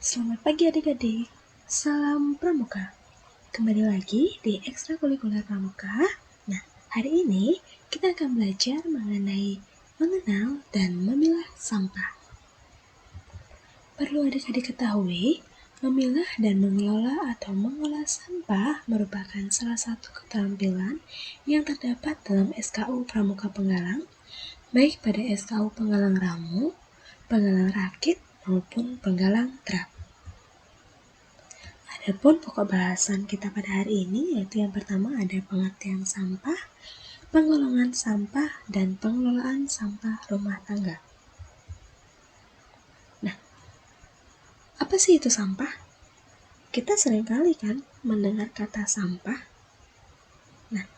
Selamat pagi adik-adik, salam pramuka. Kembali lagi di ekstrakurikuler pramuka. Nah, hari ini kita akan belajar mengenai mengenal dan memilah sampah. Perlu adik-adik ketahui, memilah dan mengelola atau mengolah sampah merupakan salah satu keterampilan yang terdapat dalam SKU Pramuka Penggalang, baik pada SKU Penggalang Ramu, Penggalang Rakit, maupun Penggalang Trap. Adapun pokok bahasan kita pada hari ini yaitu yang pertama ada pengertian sampah, penggolongan sampah, dan pengelolaan sampah rumah tangga. Nah, apa sih itu sampah? Kita seringkali kan mendengar kata sampah. Nah,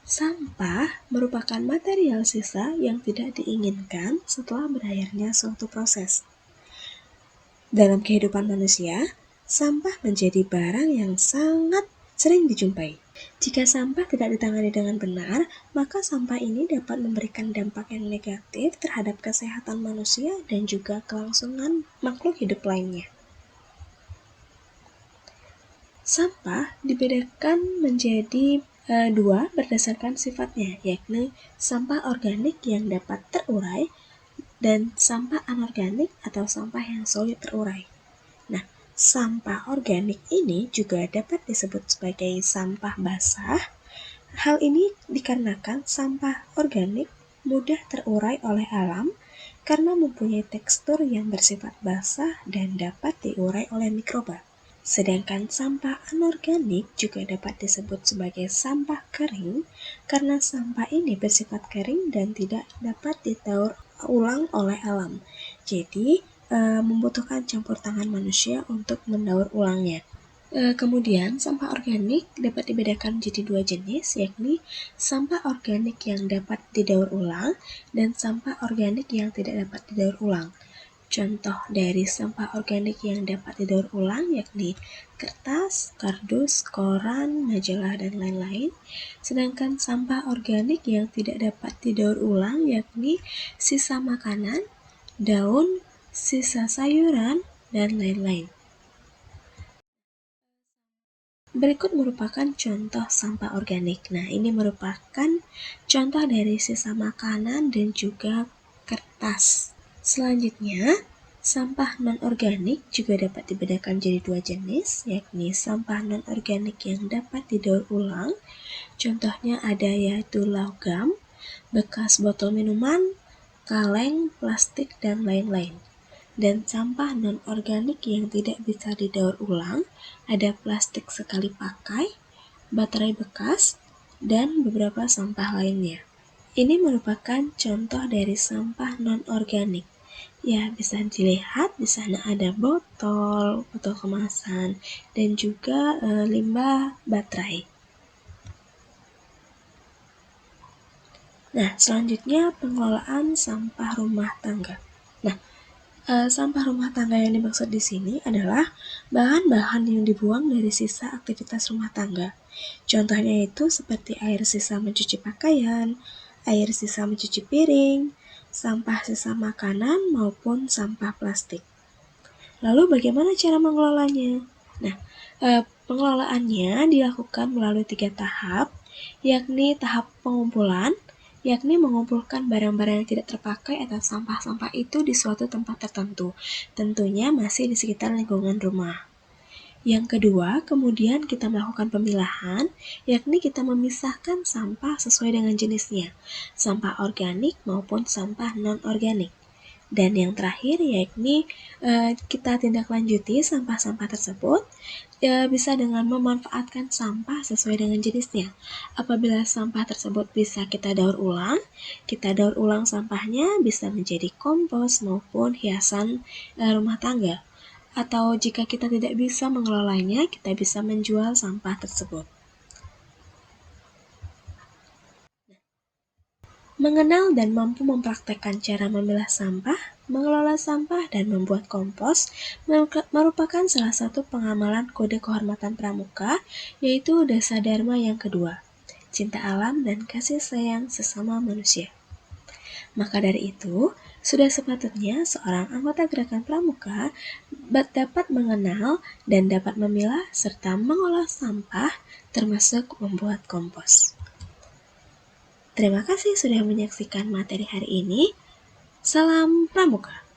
sampah merupakan material sisa yang tidak diinginkan setelah berakhirnya suatu proses. Dalam kehidupan manusia, sampah menjadi barang yang sangat sering dijumpai. Jika sampah tidak ditangani dengan benar, maka sampah ini dapat memberikan dampak yang negatif terhadap kesehatan manusia dan juga kelangsungan makhluk hidup lainnya. Sampah dibedakan menjadi dua berdasarkan sifatnya, yakni sampah organik yang dapat terurai dan sampah anorganik atau sampah yang sulit terurai. Nah, sampah organik ini juga dapat disebut sebagai sampah basah. Hal ini dikarenakan sampah organik mudah terurai oleh alam karena mempunyai tekstur yang bersifat basah dan dapat diurai oleh mikroba. Sedangkan sampah anorganik juga dapat disebut sebagai sampah kering karena sampah ini bersifat kering dan tidak dapat didaur ulang oleh alam. Jadi, membutuhkan campur tangan manusia untuk mendaur ulangnya. Kemudian, sampah organik dapat dibedakan menjadi dua jenis, yakni sampah organik yang dapat didaur ulang dan sampah organik yang tidak dapat didaur ulang. Contoh dari sampah organik yang dapat didaur ulang yakni kertas, kardus, koran, majalah, dan lain-lain. Sedangkan sampah organik yang tidak dapat didaur ulang yakni sisa makanan, daun, sisa sayuran, dan lain-lain. Berikut merupakan contoh sampah organik. Nah, ini merupakan contoh dari sisa makanan dan juga kertas. Selanjutnya, sampah non-organik juga dapat dibedakan jadi dua jenis, yakni sampah non-organik yang dapat didaur ulang. Contohnya ada yaitu logam, bekas botol minuman, kaleng, plastik, dan lain-lain. Dan sampah non-organik yang tidak bisa didaur ulang ada plastik sekali pakai, baterai bekas, dan beberapa sampah lainnya. Ini merupakan contoh dari sampah non-organik. Ya, bisa dilihat di sana ada botol kemasan, dan juga limbah baterai. Nah, selanjutnya pengelolaan sampah rumah tangga. Nah, sampah rumah tangga yang dimaksud di sini adalah bahan-bahan yang dibuang dari sisa aktivitas rumah tangga. Contohnya itu seperti air sisa mencuci pakaian, air sisa mencuci piring, sampah sisa makanan, maupun sampah plastik. Lalu bagaimana cara mengelolanya? Nah, pengelolaannya dilakukan melalui 3 tahap, yakni tahap pengumpulan, yakni mengumpulkan barang-barang yang tidak terpakai atau sampah-sampah itu di suatu tempat tertentu, tentunya masih di sekitar lingkungan rumah. Yang kedua, kemudian kita melakukan pemilahan, yakni kita memisahkan sampah sesuai dengan jenisnya, sampah organik maupun sampah non-organik. Dan yang terakhir, yakni kita tindak lanjuti sampah-sampah tersebut bisa dengan memanfaatkan sampah sesuai dengan jenisnya. Apabila sampah tersebut bisa kita daur ulang sampahnya bisa menjadi kompos maupun hiasan rumah tangga. Atau jika kita tidak bisa mengelolanya, kita bisa menjual sampah tersebut. Mengenal dan mampu mempraktekkan cara memilah sampah, mengelola sampah, dan membuat kompos merupakan salah satu pengamalan kode kehormatan pramuka, yaitu Dasa Dharma yang kedua, cinta alam dan kasih sayang sesama manusia. Maka dari itu, Sudah sepatutnya seorang anggota gerakan pramuka dapat mengenal dan dapat memilah serta mengolah sampah, termasuk membuat kompos. Terima kasih sudah menyaksikan materi hari ini. Salam Pramuka.